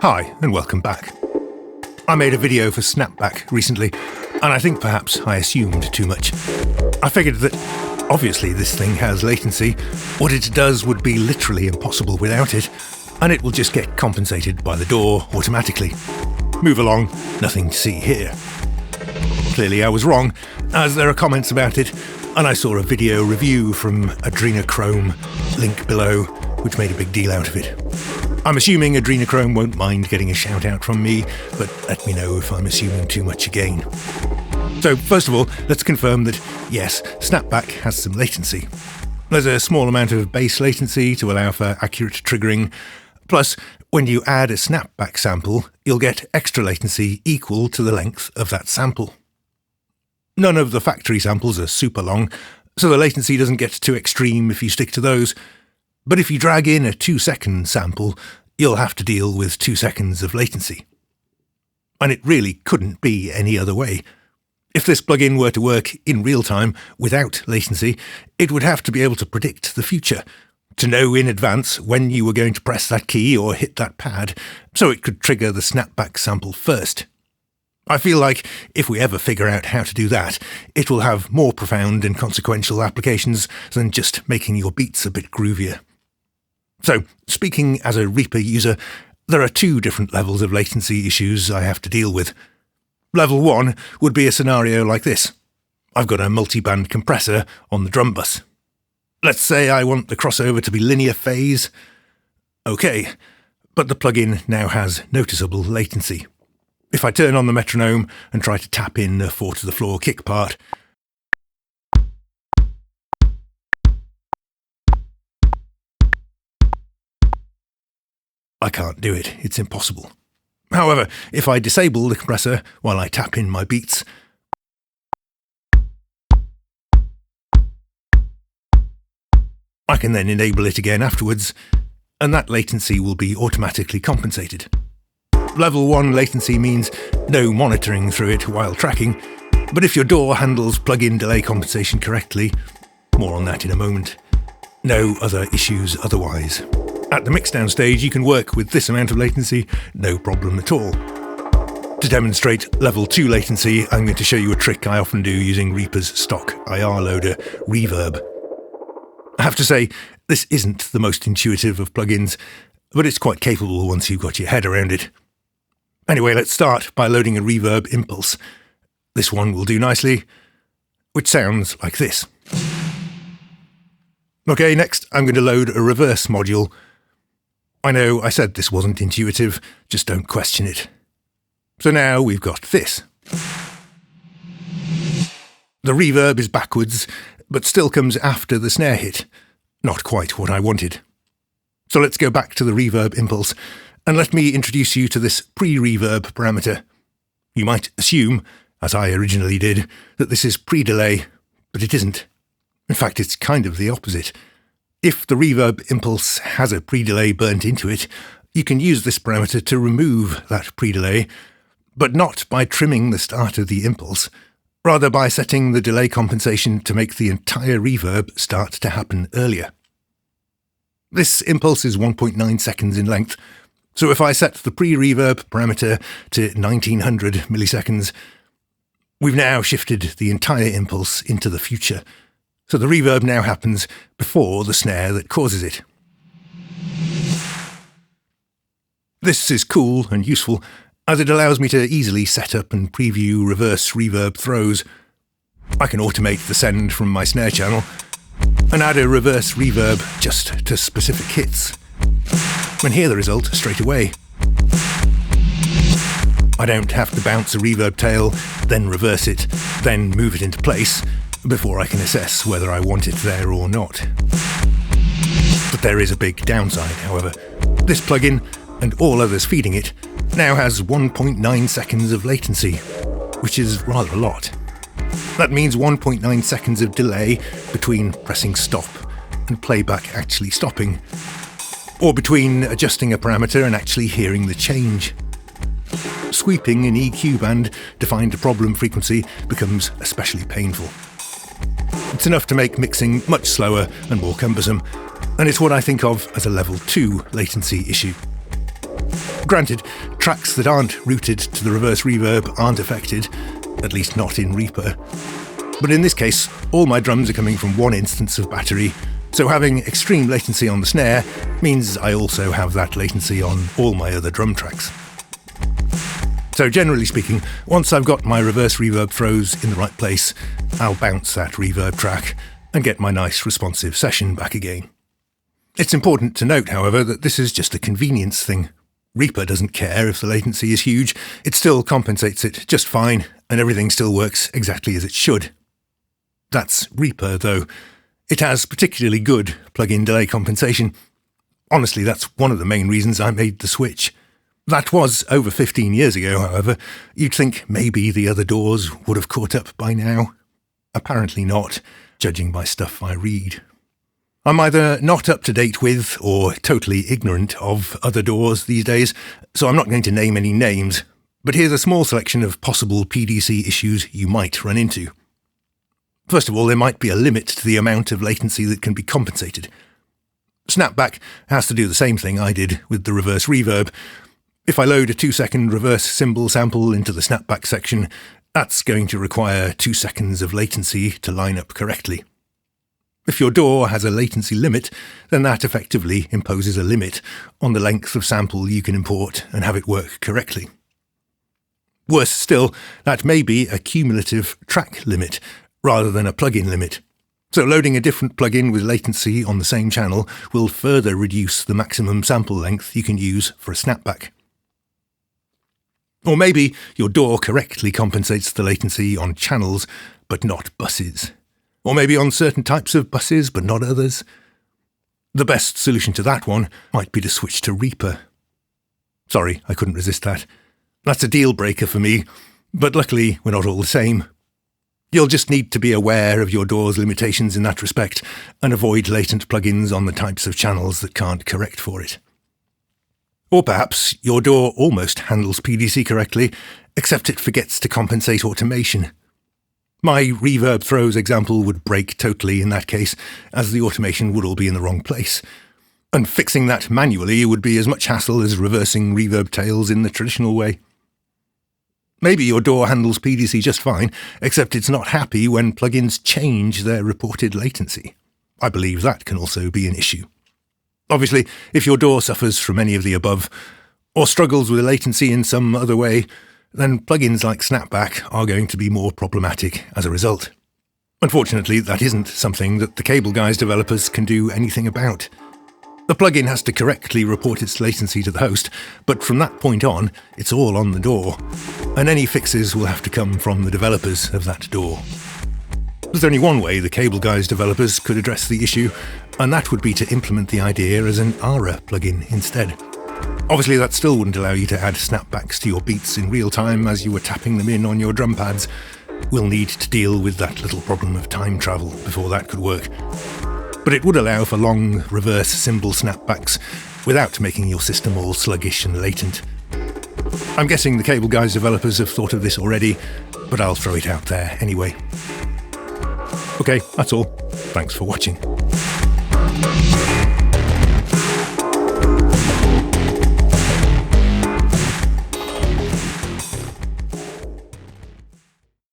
Hi, and welcome back. I made a video for Snapback recently, and I think perhaps I assumed too much. I figured that obviously this thing has latency. What it does would be literally impossible without it, and it will just get compensated by the DAW automatically. Move along, nothing to see here. Clearly I was wrong, as there are comments about it, and I saw a video review from Adrenochrome, link below, which made a big deal out of it. I'm assuming Adrenochrome won't mind getting a shout out from me, but let me know if I'm assuming too much again. So first of all, let's confirm that yes, Snapback has some latency. There's a small amount of base latency to allow for accurate triggering, plus when you add a Snapback sample, you'll get extra latency equal to the length of that sample. None of the factory samples are super long, so the latency doesn't get too extreme if you stick to those. But if you drag in a 2-second sample, you'll have to deal with 2 seconds of latency. And it really couldn't be any other way. If this plugin were to work in real time without latency, it would have to be able to predict the future, to know in advance when you were going to press that key or hit that pad, so it could trigger the Snapback sample first. I feel like if we ever figure out how to do that, it will have more profound and consequential applications than just making your beats a bit groovier. So, speaking as a Reaper user, there are 2 different levels of latency issues I have to deal with. Level 1 would be a scenario like this. I've got a multi-band compressor on the drum bus. Let's say I want the crossover to be linear phase. Okay, but the plugin now has noticeable latency. If I turn on the metronome and try to tap in the 4-to-the-floor kick part, I can't do it, it's impossible. However, if I disable the compressor while I tap in my beats, I can then enable it again afterwards, and that latency will be automatically compensated. Level 1 latency means no monitoring through it while tracking, but if your DAW handles plugin delay compensation correctly, more on that in a moment, no other issues otherwise. At the mixdown stage, you can work with this amount of latency, no problem at all. To demonstrate level 2 latency, I'm going to show you a trick I often do using Reaper's stock IR loader, ReaVerb. I have to say, this isn't the most intuitive of plugins, but it's quite capable once you've got your head around it. Anyway, let's start by loading a reverb impulse. This one will do nicely, which sounds like this. Okay, next I'm going to load a reverse module. I know I said this wasn't intuitive, just don't question it. So now we've got this. The reverb is backwards, but still comes after the snare hit. Not quite what I wanted. So let's go back to the reverb impulse, and let me introduce you to this pre-reverb parameter. You might assume, as I originally did, that this is pre-delay, but it isn't. In fact, it's kind of the opposite. If the reverb impulse has a pre-delay burnt into it, you can use this parameter to remove that pre-delay, but not by trimming the start of the impulse, rather by setting the delay compensation to make the entire reverb start to happen earlier. This impulse is 1.9 seconds in length, so if I set the pre-reverb parameter to 1900 milliseconds, we've now shifted the entire impulse into the future. So the reverb now happens before the snare that causes it. This is cool and useful, as it allows me to easily set up and preview reverse reverb throws. I can automate the send from my snare channel and add a reverse reverb just to specific hits, and hear the result straight away. I don't have to bounce a reverb tail, then reverse it, then move it into place, before I can assess whether I want it there or not. But there is a big downside, however. This plugin, and all others feeding it, now has 1.9 seconds of latency, which is rather a lot. That means 1.9 seconds of delay between pressing stop and playback actually stopping, or between adjusting a parameter and actually hearing the change. Sweeping an EQ band defined to problem frequency becomes especially painful. It's enough to make mixing much slower and more cumbersome, and it's what I think of as a level 2 latency issue. Granted, tracks that aren't routed to the reverse reverb aren't affected, at least not in Reaper. But in this case, all my drums are coming from one instance of battery, so having extreme latency on the snare means I also have that latency on all my other drum tracks. So generally speaking, once I've got my reverse reverb throws in the right place, I'll bounce that reverb track and get my nice responsive session back again. It's important to note, however, that this is just a convenience thing. Reaper doesn't care if the latency is huge, it still compensates it just fine, and everything still works exactly as it should. That's Reaper, though. It has particularly good plug-in delay compensation. Honestly, that's one of the main reasons I made the switch. That was over 15 years ago, however. You'd think maybe the other DAWs would have caught up by now. Apparently not, judging by stuff I read. I'm either not up to date with or totally ignorant of other DAWs these days, so I'm not going to name any names, but here's a small selection of possible PDC issues you might run into. First of all, there might be a limit to the amount of latency that can be compensated. Snapback has to do the same thing I did with the reverse reverb. If I load a 2-second reverse cymbal sample into the snapback section, that's going to require 2 seconds of latency to line up correctly. If your DAW has a latency limit, then that effectively imposes a limit on the length of sample you can import and have it work correctly. Worse still, that may be a cumulative track limit rather than a plugin limit. So loading a different plugin with latency on the same channel will further reduce the maximum sample length you can use for a snapback. Or maybe your DAW correctly compensates the latency on channels, but not buses. Or maybe on certain types of buses, but not others. The best solution to that one might be to switch to Reaper. Sorry, I couldn't resist that. That's a deal breaker for me, but luckily we're not all the same. You'll just need to be aware of your DAW's limitations in that respect and avoid latent plugins on the types of channels that can't correct for it. Or perhaps your DAW almost handles PDC correctly, except it forgets to compensate automation. My reverb throws example would break totally in that case, as the automation would all be in the wrong place. And fixing that manually would be as much hassle as reversing reverb tails in the traditional way. Maybe your DAW handles PDC just fine, except it's not happy when plugins change their reported latency. I believe that can also be an issue. Obviously, if your DAW suffers from any of the above, or struggles with latency in some other way, then plugins like Snapback are going to be more problematic as a result. Unfortunately, that isn't something that the Cable Guys developers can do anything about. The plugin has to correctly report its latency to the host, but from that point on, it's all on the DAW, and any fixes will have to come from the developers of that DAW. There's only one way the Cable Guys developers could address the issue, and that would be to implement the idea as an ARA plugin instead. Obviously, that still wouldn't allow you to add snapbacks to your beats in real time as you were tapping them in on your drum pads. We'll need to deal with that little problem of time travel before that could work. But it would allow for long reverse cymbal snapbacks without making your system all sluggish and latent. I'm guessing the Cable Guys developers have thought of this already, but I'll throw it out there anyway. Okay, that's all. Thanks for watching.